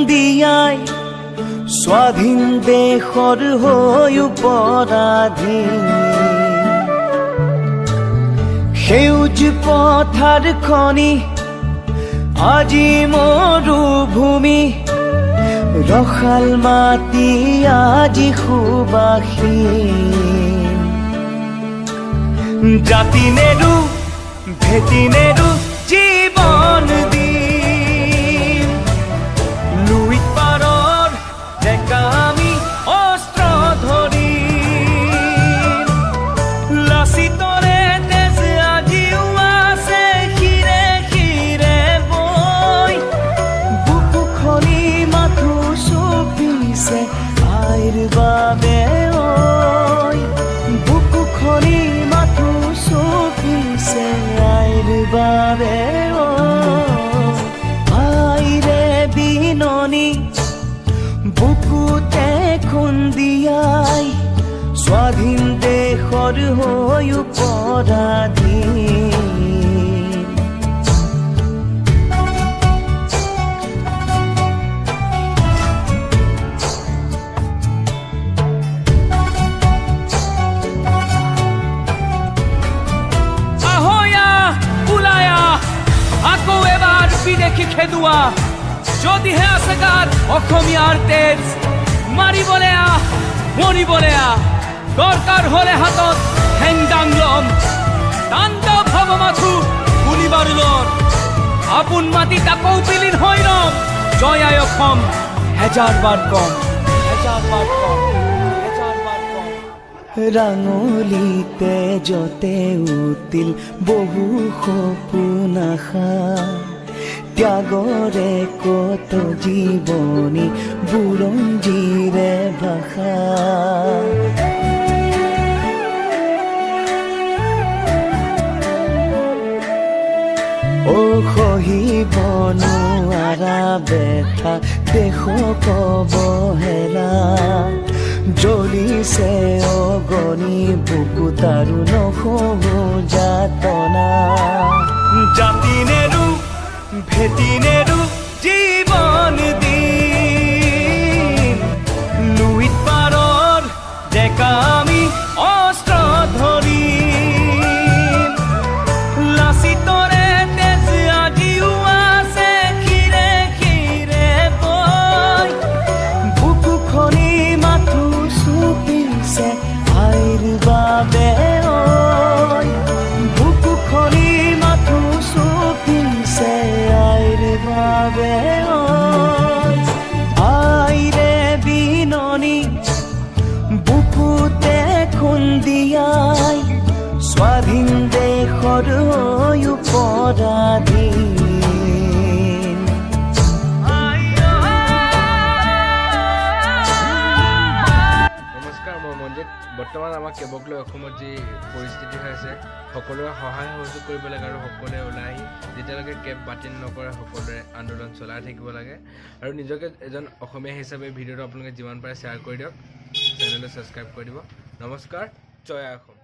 খুন্দিয়াই স্বাধীন দেশৰ হৈ পৰাধীন সেউজ পথাৰ খনি আজি মৰুভূমি ৰসাল মাটি আজি সুবাসীন জাতি নেৰু ভেটি নেৰু জীৱন দিম লুইত পাৰৰ ডেকা আমি অস্ত্ৰ ধৰিম লাচিতৰে তেজ আজিও আছে শিৰে শিৰে বৈ বুকু খনি মাথো চুপিছে আইৰ বাবে ঐ বুকু খনি মাথো চুপিছে আইৰ বাবে ঐ আইৰে বিননি বুকুতে খুন্দিয়াই স্বাধীন দেশৰ হৈ পৰাধীন আকৌ এবাৰ বিদেশী খেদুৱা যদিহে আছে গাত অসমীয়াৰ তেজ মাৰিবলৈ মৰিবলৈ দৰকাৰ হলে হাতত হেংদাং লম তাণ্ডৱ হব মাথো গুলিবাৰুলৰ আপোন মাটি তাকৌ বিলীন হৈ ৰম জয় আই অসম হেজাৰবাৰ কম ৰাঙলিতে যতে উতিল বহু সপোন আশা ত্যাগৰে কত জীৱনী বুৰঞ্জীৰে ভাষা ও সহিব নোৱাৰা বেথা দেশক অৱহেলা জ্বলিছে অগণি বুকুত আৰু নহো যাতনা জাতি নেৰু ভেটি নেৰু জীৱন দিম লুইত পাৰৰ ডেকা আমি অস্ত্ৰ ধৰিম লাচিতৰে তেজ আজিও আছে শিৰে শিৰে বৈ বুকু খনি মাথো চুপিছে আইৰ বাবে ঐ বুকু খনি মাথো চুপিছে আইৰ বাবে ঐ আইৰে বিননি বুকুতে খুন্দিয়াই স্বাধীন দেশৰ হৈ পৰাধীন বৰ্তমান আমাৰ কেবক লৈ অসমত যি পৰিস্থিতি হৈ আছে সকলোৰে সহায় সহযোগ কৰিব লাগে আৰু সকলোৱে ওলাই আহি যেতিয়ালৈকে কেব বাতিল নকৰে সকলোৰে আন্দোলন চলাই থাকিব লাগে আৰু নিজকে এজন অসমীয়া হিচাপে ভিডিঅ'টো আপোনালোকে যিমান পাৰে শ্বেয়াৰ কৰি দিয়ক চেনেলটো ছাবস্ক্ৰাইব কৰি দিব নমস্কাৰ জয় আই অসম।